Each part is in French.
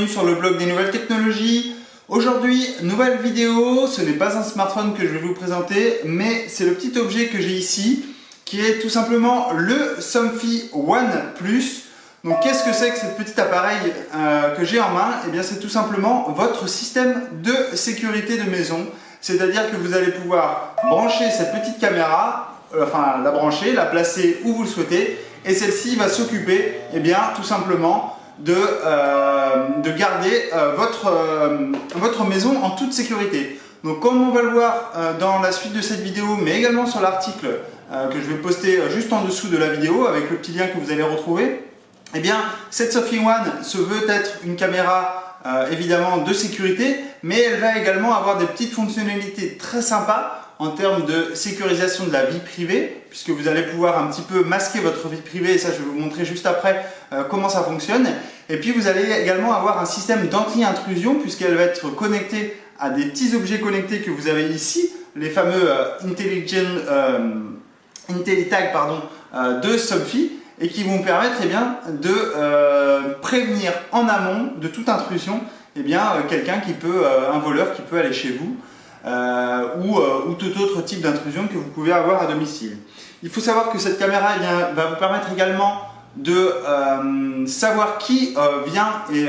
disponible sur le blog des nouvelles technologies. Aujourd'hui, nouvelle vidéo, ce n'est pas un smartphone que je vais vous présenter, mais c'est le petit objet que j'ai ici, qui est tout simplement le Somfy One Plus. Donc qu'est-ce que c'est que ce petit appareil que j'ai en main? Eh bien c'est tout simplement votre système de sécurité de maison. C'est-à-dire que vous allez pouvoir brancher cette petite caméra, enfin la brancher, la placer où vous le souhaitez, et celle-ci va s'occuper, eh bien tout simplement de garder votre maison en toute sécurité. Donc comme on va le voir dans la suite de cette vidéo, mais également sur l'article que je vais poster juste en dessous de la vidéo avec le petit lien que vous allez retrouver, eh bien cette Somfy One se veut être une caméra évidemment de sécurité, mais elle va également avoir des petites fonctionnalités très sympas en termes de sécurisation de la vie privée, puisque vous allez pouvoir un petit peu masquer votre vie privée, et ça je vais vous montrer juste après comment ça fonctionne. Et puis vous allez également avoir un système d'anti-intrusion, puisqu'elle va être connectée à des petits objets connectés que vous avez ici, les fameux IntelliTag de Somfy, et qui vont permettre de prévenir en amont de toute intrusion quelqu'un qui peut, un voleur qui peut aller chez vous, ou tout autre type d'intrusion que vous pouvez avoir à domicile. Il faut savoir que cette caméra va vous permettre également de savoir qui vient et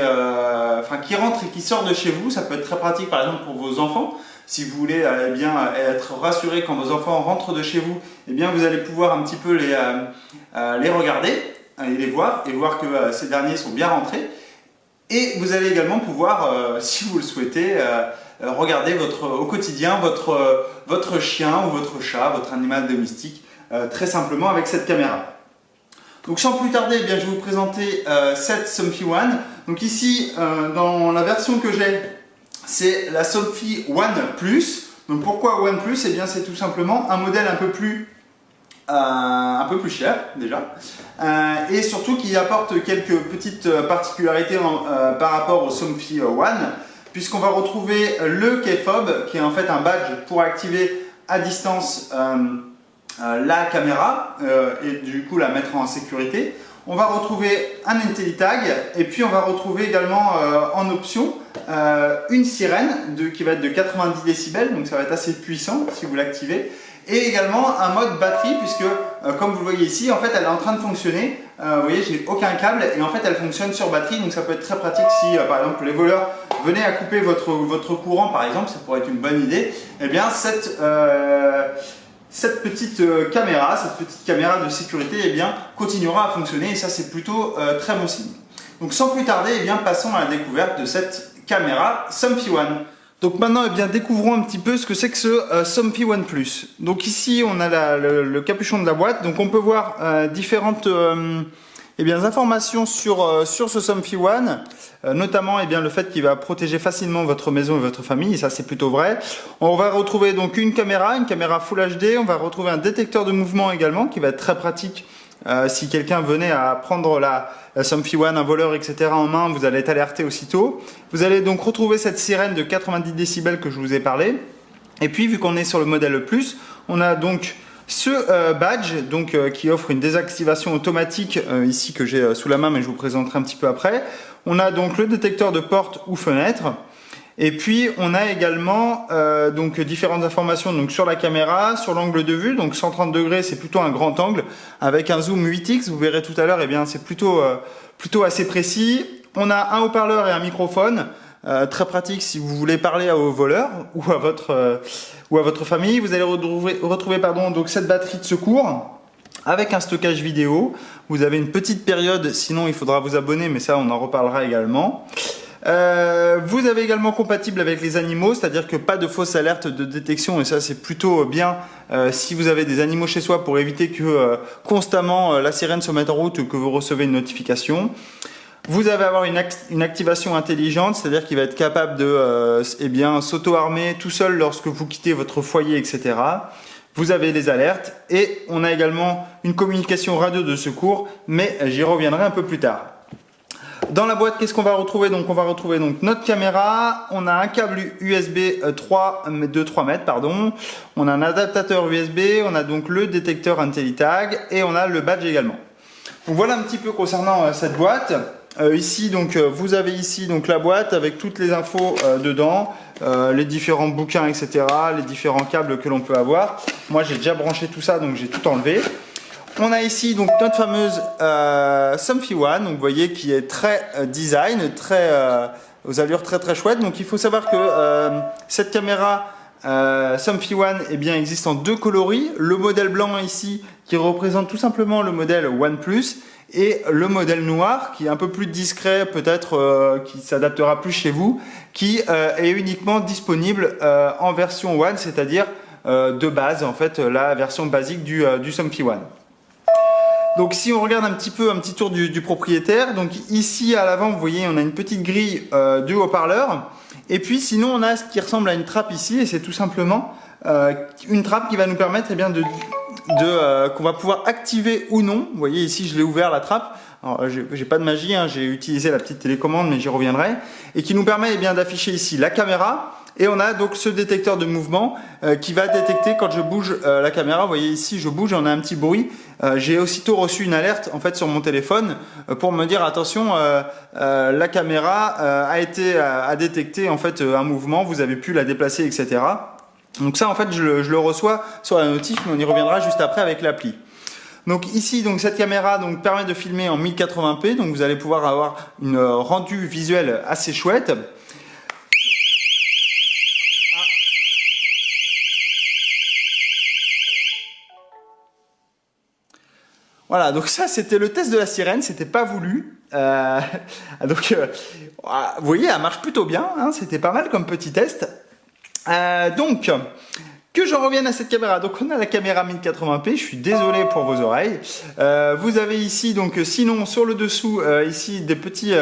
qui rentre et qui sort de chez vous. Ça peut être très pratique par exemple pour vos enfants. Si vous voulez être rassuré quand vos enfants rentrent de chez vous, eh bien vous allez pouvoir un petit peu les regarder et les voir et voir que ces derniers sont bien rentrés. Et vous allez également pouvoir, si vous le souhaitez, regarder au quotidien votre chien ou votre chat, votre animal domestique, très simplement avec cette caméra. Donc sans plus tarder, eh bien, je vais vous présenter cette Somfy One. Donc ici, dans la version que j'ai, c'est la Somfy One Plus. Donc pourquoi One Plus? Eh bien c'est tout simplement un modèle un peu plus cher déjà, et surtout qui apporte quelques petites particularités par rapport au Somfy One, puisqu'on va retrouver le key-fob, qui est en fait un badge pour activer à distance la caméra et du coup la mettre en sécurité. On va retrouver un IntelliTag, et puis on va retrouver également en option une sirène qui va être de 90 décibels, donc ça va être assez puissant si vous l'activez. Et également un mode batterie, puisque comme vous le voyez ici, en fait elle est en train de fonctionner. Vous voyez, j'ai aucun câble, et en fait elle fonctionne sur batterie, donc ça peut être très pratique si par exemple les voleurs venaient à couper votre courant par exemple, ça pourrait être une bonne idée. Et bien cette petite caméra de sécurité, eh bien, continuera à fonctionner, et ça c'est plutôt très bon signe. Donc sans plus tarder, eh bien, passons à la découverte de cette caméra Somfy One. Donc maintenant, eh bien, découvrons un petit peu ce que c'est que ce Somfy One Plus. Donc ici, on a le capuchon de la boîte. Donc on peut voir différentes informations sur ce Somfy One, notamment le fait qu'il va protéger facilement votre maison et votre famille, et ça c'est plutôt vrai. On va retrouver donc une caméra Full HD. On va retrouver un détecteur de mouvement également, qui va être très pratique. Si quelqu'un venait à prendre la Somfy One, un voleur, etc. en main, vous allez être alerté aussitôt. Vous allez donc retrouver cette sirène de 90 décibels que je vous ai parlé. Et puis, vu qu'on est sur le modèle Plus, on a donc ce badge qui offre une désactivation automatique ici que j'ai sous la main, mais je vous présenterai un petit peu après. On a donc le détecteur de porte ou fenêtre. Et puis on a également différentes informations sur la caméra, sur l'angle de vue, donc 130 degrés, c'est plutôt un grand angle avec un zoom 8x. Vous verrez tout à l'heure, c'est plutôt assez précis. On a un haut-parleur et un microphone, très pratique si vous voulez parler aux voleurs ou à votre famille. Vous allez retrouver donc cette batterie de secours avec un stockage vidéo. Vous avez une petite période, sinon il faudra vous abonner, mais ça on en reparlera également. Vous avez également compatible avec les animaux, c'est-à-dire que pas de fausse alerte de détection, et ça c'est plutôt bien si vous avez des animaux chez soi, pour éviter que constamment la sirène se mette en route ou que vous recevez une notification. Vous allez avoir une activation intelligente, c'est-à-dire qu'il va être capable de s'auto-armer tout seul lorsque vous quittez votre foyer, etc. Vous avez des alertes, et on a également une communication radio de secours, mais j'y reviendrai un peu plus tard. Dans la boîte, qu'est-ce qu'on va retrouver? Donc on va retrouver notre caméra, on a un câble USB de 3 mètres, on a un adaptateur USB, on a donc le détecteur IntelliTag, et on a le badge également. Donc voilà un petit peu concernant cette boîte. Ici, donc, vous avez ici donc, la boîte avec toutes les infos dedans, les différents bouquins, etc., les différents câbles que l'on peut avoir. Moi, j'ai déjà branché tout ça, donc j'ai tout enlevé. On a ici donc notre fameuse Somfy One, donc vous voyez qui est très design, très aux allures très chouettes. Donc il faut savoir que cette caméra Somfy One eh bien, existe en deux coloris. Le modèle blanc ici qui représente tout simplement le modèle OnePlus et le modèle noir qui est un peu plus discret, peut-être qui s'adaptera plus chez vous, qui est uniquement disponible en version One, c'est-à-dire de base, en fait, la version basique du Somfy One. Donc si on regarde un petit tour du propriétaire, donc ici à l'avant vous voyez on a une petite grille de haut-parleur et puis sinon on a ce qui ressemble à une trappe ici et c'est tout simplement une trappe qui va nous permettre eh bien, qu'on va pouvoir activer ou non. Vous voyez ici je l'ai ouvert la trappe, alors j'ai pas de magie, hein, j'ai utilisé la petite télécommande mais j'y reviendrai, et qui nous permet eh bien d'afficher ici la caméra. Et on a donc ce détecteur de mouvement qui va détecter quand je bouge la caméra. Vous voyez ici, je bouge et on a un petit bruit. J'ai aussitôt reçu une alerte en fait sur mon téléphone pour me dire attention, la caméra a détecté en fait un mouvement, vous avez pu la déplacer, etc. Donc ça en fait je le reçois sur la notif, mais on y reviendra juste après avec l'appli. Donc ici, donc cette caméra donc permet de filmer en 1080p, donc vous allez pouvoir avoir une rendu visuel assez chouette. Voilà, donc ça c'était le test de la sirène, c'était pas voulu. Vous voyez, elle marche plutôt bien, hein, c'était pas mal comme petit test. Donc, que j'en revienne à cette caméra. Donc on a la caméra 1080p, je suis désolé pour vos oreilles. Vous avez ici, donc sinon sur le dessous, ici des petits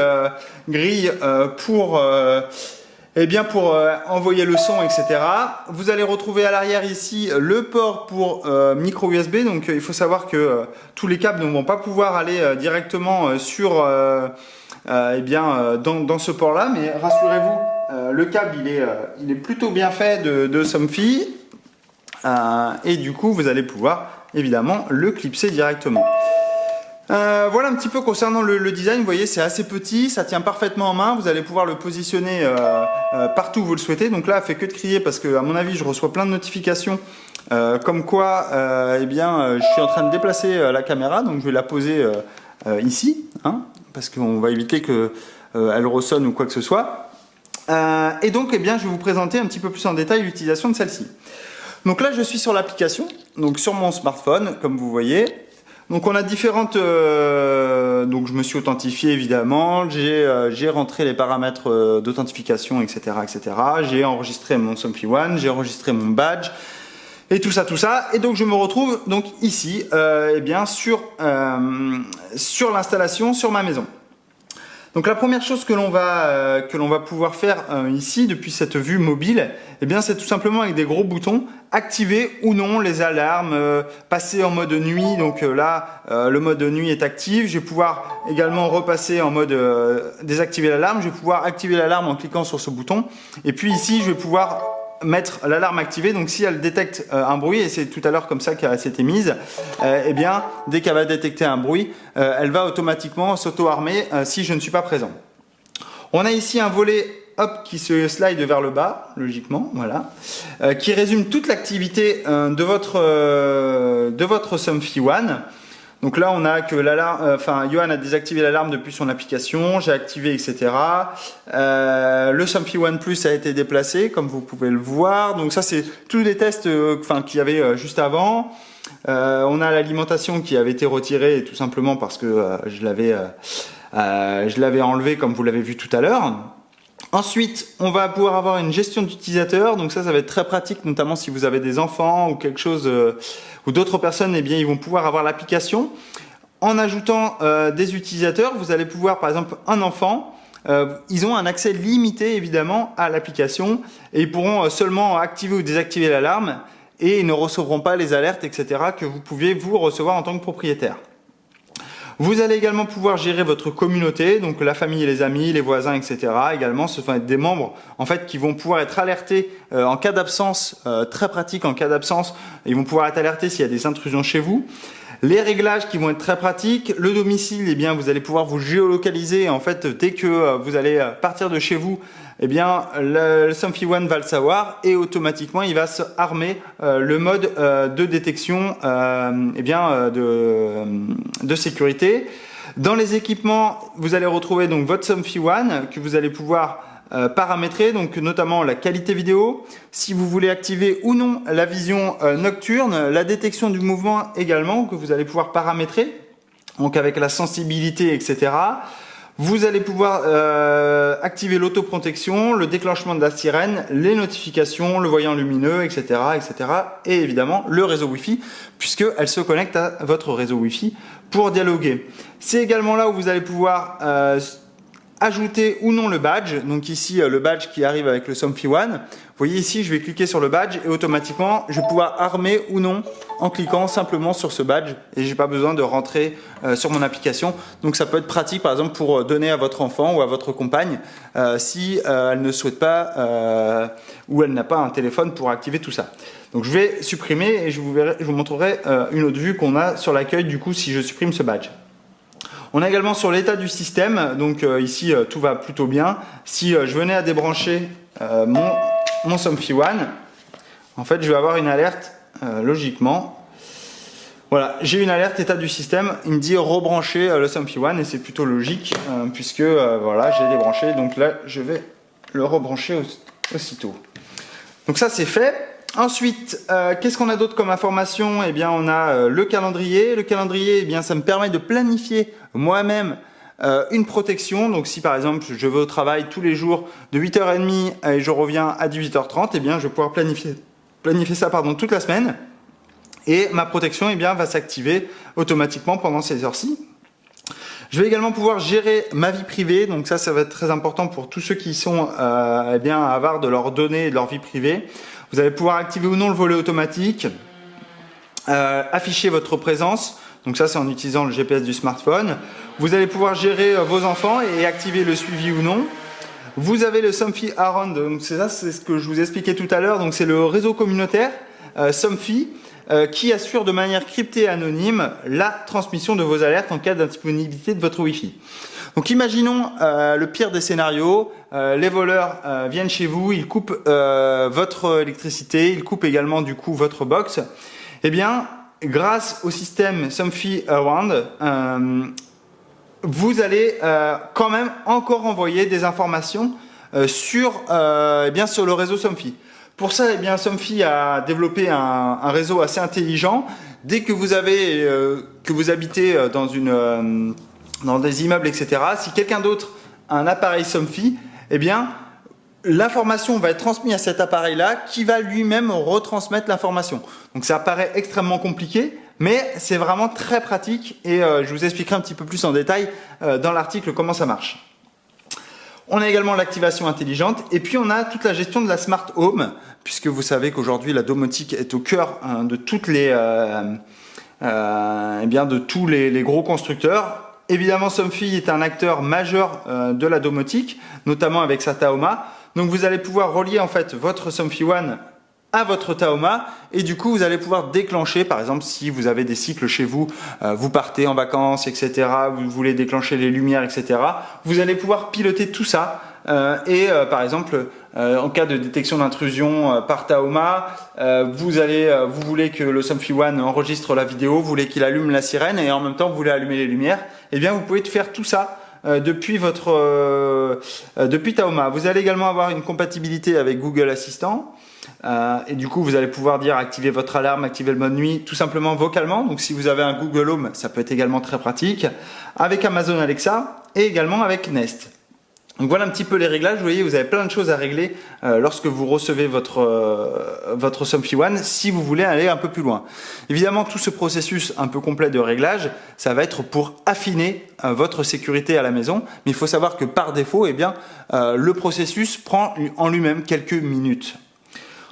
grilles pour... Eh bien pour envoyer le son, etc. Vous allez retrouver à l'arrière ici le port pour micro USB. Donc il faut savoir que tous les câbles ne vont pas pouvoir aller directement sur dans ce port là. Mais rassurez-vous, le câble il est plutôt bien fait de Somfy. Et du coup vous allez pouvoir évidemment le clipser directement. Voilà un petit peu concernant le design. Vous voyez, c'est assez petit, ça tient parfaitement en main. Vous allez pouvoir le positionner partout où vous le souhaitez. Donc là, elle fait que de crier parce que, à mon avis, je reçois plein de notifications comme quoi, je suis en train de déplacer la caméra. Donc je vais la poser ici, hein, parce qu'on va éviter que elle ressonne ou quoi que ce soit. Et donc, je vais vous présenter un petit peu plus en détail l'utilisation de celle-ci. Donc là, je suis sur l'application, donc sur mon smartphone, comme vous voyez. Donc on a différentes, donc je me suis authentifié évidemment, j'ai rentré les paramètres d'authentification, etc., etc. J'ai enregistré mon Somfy One, j'ai enregistré mon badge et tout ça, et donc je me retrouve donc ici, sur l'installation sur ma maison. Donc la première chose que l'on va pouvoir faire ici depuis cette vue mobile, c'est tout simplement avec des gros boutons activer ou non les alarmes, passer en mode nuit. Donc là le mode nuit est actif. Je vais pouvoir également repasser en mode désactiver l'alarme. Je vais pouvoir activer l'alarme en cliquant sur ce bouton. Et puis ici je vais pouvoir mettre l'alarme activée, donc si elle détecte un bruit, et c'est tout à l'heure comme ça qu'elle s'était mise, dès qu'elle va détecter un bruit, elle va automatiquement s'auto-armer si je ne suis pas présent. On a ici un volet qui se slide vers le bas, logiquement, voilà, qui résume toute l'activité de votre Somfy One. Donc là, on a que l'alarme, Johan a désactivé l'alarme depuis son application, j'ai activé, etc. Le Somfy One Plus a été déplacé, comme vous pouvez le voir. Donc ça, c'est tous les tests qu'il y avait juste avant. On a l'alimentation qui avait été retirée tout simplement parce que je l'avais enlevé, comme vous l'avez vu tout à l'heure. Ensuite, on va pouvoir avoir une gestion d'utilisateur. Donc ça va être très pratique, notamment si vous avez des enfants ou quelque chose, ou d'autres personnes, ils vont pouvoir avoir l'application. En ajoutant des utilisateurs, vous allez pouvoir, par exemple, un enfant, ils ont un accès limité, évidemment, à l'application et ils pourront seulement activer ou désactiver l'alarme et ils ne recevront pas les alertes, etc., que vous pouviez vous recevoir en tant que propriétaire. Vous allez également pouvoir gérer votre communauté, donc la famille, les amis, les voisins, etc. Également, ce sont des membres en fait qui vont pouvoir être alertés en cas d'absence, très pratique en cas d'absence. Ils vont pouvoir être alertés s'il y a des intrusions chez vous. Les réglages qui vont être très pratiques, le domicile, eh bien, vous allez pouvoir vous géolocaliser. En fait, dès que vous allez partir de chez vous, eh bien, le Somfy One va le savoir et automatiquement, il va se armer le mode de détection eh bien, de sécurité. Dans les équipements, vous allez retrouver donc votre Somfy One que vous allez pouvoir paramétrer, donc notamment la qualité vidéo, si vous voulez activer ou non la vision nocturne, la détection du mouvement également que vous allez pouvoir paramétrer, donc avec la sensibilité, etc. Vous allez pouvoir activer l'autoprotection, le déclenchement de la sirène, les notifications, le voyant lumineux, etc., etc. Et évidemment le réseau Wi-Fi, puisqu'elle se connecte à votre réseau Wi-Fi pour dialoguer. C'est également là où vous allez pouvoir ajouter ou non le badge. Donc ici, le badge qui arrive avec le Somfy One. Vous voyez ici, je vais cliquer sur le badge et automatiquement, je vais pouvoir armer ou non en cliquant simplement sur ce badge et j'ai pas besoin de rentrer sur mon application. Donc ça peut être pratique par exemple pour donner à votre enfant ou à votre compagne si elle ne souhaite pas ou elle n'a pas un téléphone pour activer tout ça. Donc je vais supprimer et je vous montrerai une autre vue qu'on a sur l'accueil du coup si je supprime ce badge. On a également sur l'état du système, donc ici tout va plutôt bien. Si je venais à débrancher mon Somfy One, en fait je vais avoir une alerte logiquement. Voilà, j'ai une alerte état du système, il me dit rebrancher le Somfy One et c'est plutôt logique puisque voilà, j'ai débranché, donc là je vais le rebrancher aussitôt. Donc ça c'est fait. Ensuite, qu'est-ce qu'on a d'autre comme information? Eh bien, on a le calendrier. Le calendrier, eh bien, ça me permet de planifier moi-même une protection. Donc, si par exemple, je vais au travail tous les jours de 8h30 et je reviens à 18h30, eh bien, je vais pouvoir planifier ça toute la semaine. Et ma protection, eh bien, va s'activer automatiquement pendant ces heures-ci. Je vais également pouvoir gérer ma vie privée. Donc ça va être très important pour tous ceux qui sont eh bien, avares de leurs données et de leur vie privée. Vous allez pouvoir activer ou non le volet automatique, afficher votre présence, donc ça c'est en utilisant le GPS du smartphone. Vous allez pouvoir gérer vos enfants et activer le suivi ou non. Vous avez le Somfy Around, donc c'est ce que je vous expliquais tout à l'heure, donc c'est le réseau communautaire Somfy qui assure de manière cryptée et anonyme la transmission de vos alertes en cas d'indisponibilité de votre Wi-Fi. Donc imaginons le pire des scénarios, les voleurs viennent chez vous, ils coupent votre électricité, ils coupent également du coup votre box. Eh bien, grâce au système Somfy Around, vous allez quand même encore envoyer des informations sur le réseau Somfy. Pour ça, eh bien, Somfy a développé un réseau assez intelligent. Dès que vous habitez dans des immeubles, etc., si quelqu'un d'autre a un appareil Somfy, eh bien, l'information va être transmise à cet appareil-là qui va lui-même retransmettre l'information. Donc ça paraît extrêmement compliqué, mais c'est vraiment très pratique et je vous expliquerai un petit peu plus en détail dans l'article comment ça marche. On a également l'activation intelligente et puis on a toute la gestion de la Smart Home, puisque vous savez qu'aujourd'hui la domotique est au cœur de tous les gros constructeurs. Évidemment, Somfy est un acteur majeur de la domotique, notamment avec sa Taoma. Donc vous allez pouvoir relier en fait votre Somfy One à votre Taoma et du coup vous allez pouvoir déclencher, par exemple si vous avez des cycles chez vous, vous partez en vacances, etc., vous voulez déclencher les lumières, etc., vous allez pouvoir piloter tout ça par exemple en cas de détection d'intrusion par Taoma, vous voulez que le Somfy One enregistre la vidéo, vous voulez qu'il allume la sirène et en même temps vous voulez allumer les lumières, et bien vous pouvez faire tout ça depuis Taoma. Vous allez également avoir une compatibilité avec Google Assistant. Et du coup vous allez pouvoir dire activer votre alarme, activer le mode nuit tout simplement vocalement. Donc si vous avez un Google Home, ça peut être également très pratique, avec Amazon Alexa et également avec Nest. Donc voilà un petit peu les réglages. Vous voyez, vous avez plein de choses à régler lorsque vous recevez votre Somfy One si vous voulez aller un peu plus loin. Évidemment, tout ce processus un peu complet de réglage, ça va être pour affiner votre sécurité à la maison. Mais il faut savoir que par défaut, eh bien, le processus prend en lui-même quelques minutes.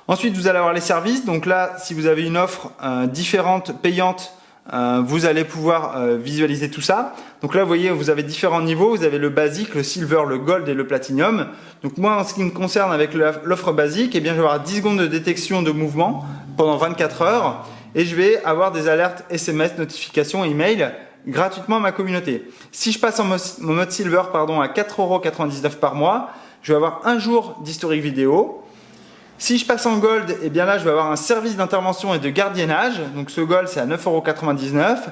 Ensuite, vous allez avoir les services. Donc là, si vous avez une offre différente, payante, vous allez pouvoir visualiser tout ça. Donc là, vous voyez, vous avez différents niveaux. Vous avez le basique, le silver, le gold et le platinum. Donc moi, en ce qui me concerne avec l'offre basique, eh bien, je vais avoir 10 secondes de détection de mouvement pendant 24 heures. et je vais avoir des alertes SMS, notifications, email gratuitement à ma communauté. Si je passe en mode Silver à 4,99 € par mois, je vais avoir un jour d'historique vidéo. Si je passe en Gold, eh bien là je vais avoir un service d'intervention et de gardiennage. Donc ce Gold c'est à 9,99 €.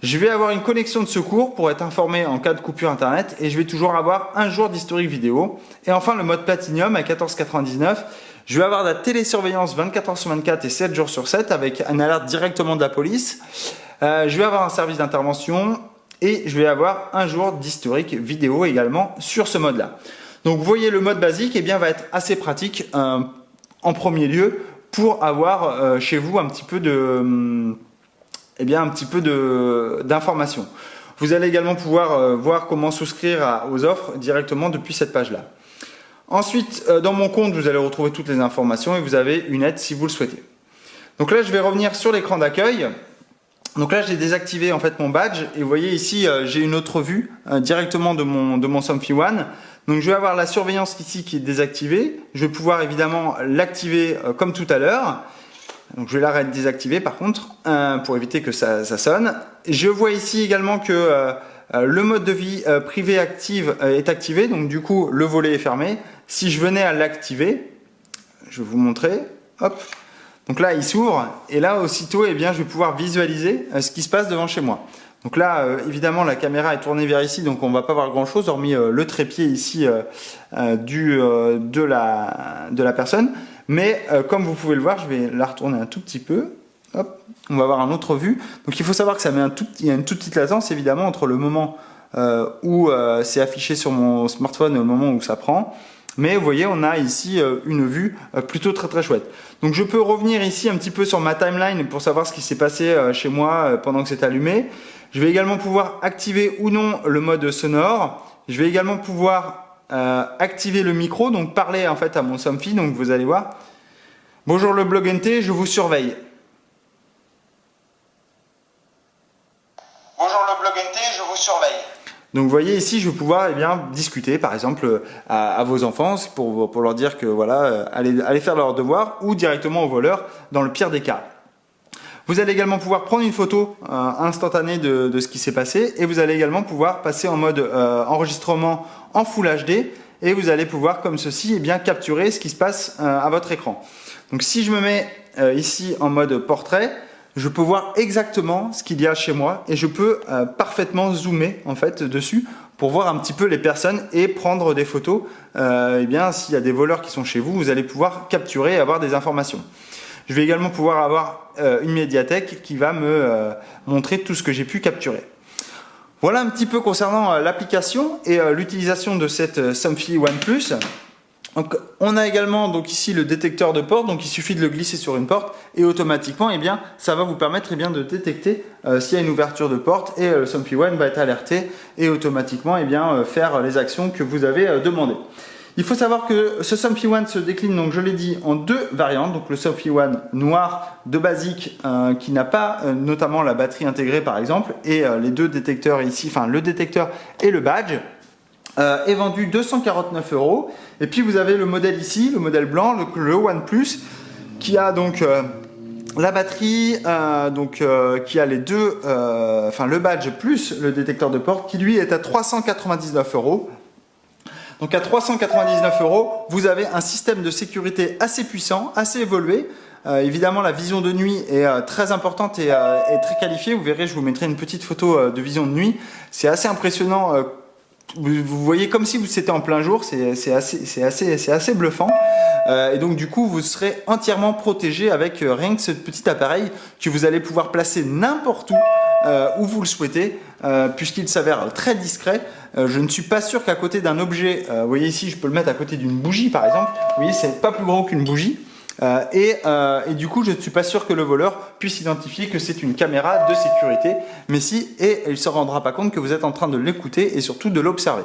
Je vais avoir une connexion de secours pour être informé en cas de coupure internet et je vais toujours avoir un jour d'historique vidéo. Et enfin le mode Platinum à 14,99 €. Je vais avoir de la télésurveillance 24 h sur 24 et 7 jours sur 7 avec une alerte directement de la police. Je vais avoir un service d'intervention et je vais avoir un jour d'historique vidéo également sur ce mode là. Donc vous voyez, le mode basique va être assez pratique en premier lieu pour avoir chez vous un petit peu d'informations. Vous allez également pouvoir voir comment souscrire aux offres directement depuis cette page là. Ensuite, dans mon compte, vous allez retrouver toutes les informations et vous avez une aide si vous le souhaitez. Donc là, je vais revenir sur l'écran d'accueil. Donc là, j'ai désactivé en fait mon badge et vous voyez ici, j'ai une autre vue directement de mon Somfy One. Donc je vais avoir la surveillance ici qui est désactivée. Je vais pouvoir évidemment l'activer comme tout à l'heure. Donc je vais la désactiver par contre pour éviter que ça sonne. Je vois ici également que le mode de vie privé active est activé. Donc du coup, le volet est fermé. Si je venais à l'activer, je vais vous montrer. Hop. Donc là, il s'ouvre et là, aussitôt, je vais pouvoir visualiser ce qui se passe devant chez moi. Donc là, évidemment, la caméra est tournée vers ici, donc on ne va pas voir grand-chose, hormis le trépied ici de la personne. Mais comme vous pouvez le voir, je vais la retourner un tout petit peu. Hop, on va avoir une autre vue. Donc il faut savoir que il y a une toute petite latence, évidemment, entre le moment où c'est affiché sur mon smartphone et le moment où ça prend. Mais vous voyez, on a ici une vue plutôt très chouette. Donc je peux revenir ici un petit peu sur ma timeline pour savoir ce qui s'est passé chez moi pendant que c'est allumé. Je vais également pouvoir activer ou non le mode sonore. Je vais également pouvoir activer le micro, donc parler en fait à mon Somfy. Donc vous allez voir. Bonjour le blog NT, je vous surveille. Bonjour le blog NT, je vous surveille. Donc vous voyez ici, je vais pouvoir discuter par exemple à vos enfants pour leur dire que voilà, allez faire leurs devoirs ou directement au voleur dans le pire des cas. Vous allez également pouvoir prendre une photo instantanée de ce qui s'est passé et vous allez également pouvoir passer en mode enregistrement en Full HD et vous allez pouvoir comme ceci capturer ce qui se passe à votre écran. Donc si je me mets ici en mode portrait, je peux voir exactement ce qu'il y a chez moi et je peux parfaitement zoomer en fait dessus pour voir un petit peu les personnes et prendre des photos. S'il y a des voleurs qui sont chez vous, vous allez pouvoir capturer et avoir des informations. Je vais également pouvoir avoir une médiathèque qui va me montrer tout ce que j'ai pu capturer. Voilà un petit peu concernant l'application et l'utilisation de cette Somfy One Plus. Donc, on a également donc ici le détecteur de porte, donc il suffit de le glisser sur une porte et automatiquement ça va vous permettre de détecter s'il y a une ouverture de porte et le Somfy One va être alerté et automatiquement faire les actions que vous avez demandées. Il faut savoir que ce Somfy One se décline, donc je l'ai dit, en deux variantes. Donc le Somfy One noir de basique qui n'a pas notamment la batterie intégrée par exemple et les deux détecteurs ici, enfin le détecteur et le badge. Est vendu 249 €. Et puis vous avez le modèle ici, le modèle blanc, le One Plus, qui a donc la batterie, qui a les deux, le badge plus le détecteur de porte, qui lui est à 399 €. Donc à 399 €, vous avez un système de sécurité assez puissant, assez évolué. Évidemment, la vision de nuit est très importante et très qualifiée. Vous verrez, je vous mettrai une petite photo de vision de nuit. C'est assez impressionnant. Vous voyez comme si c'était en plein jour, c'est assez bluffant. Et donc du coup, vous serez entièrement protégé avec rien que ce petit appareil que vous allez pouvoir placer n'importe où vous le souhaitez, puisqu'il s'avère très discret. Je ne suis pas sûr qu'à côté d'un objet, vous voyez ici, je peux le mettre à côté d'une bougie par exemple. Vous voyez, c'est pas plus gros qu'une bougie. Et du coup, je ne suis pas sûr que le voleur puisse identifier que c'est une caméra de sécurité, mais si, et il ne se rendra pas compte que vous êtes en train de l'écouter et surtout de l'observer.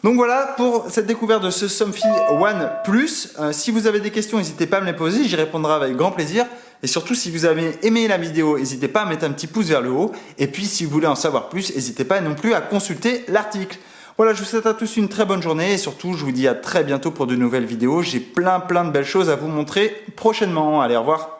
Donc voilà pour cette découverte de ce Somfy One Plus. Si vous avez des questions, n'hésitez pas à me les poser, j'y répondrai avec grand plaisir. Et surtout, si vous avez aimé la vidéo, n'hésitez pas à mettre un petit pouce vers le haut. Et puis, si vous voulez en savoir plus, n'hésitez pas non plus à consulter l'article. Voilà, je vous souhaite à tous une très bonne journée et surtout, je vous dis à très bientôt pour de nouvelles vidéos. J'ai plein de belles choses à vous montrer prochainement. Allez, au revoir.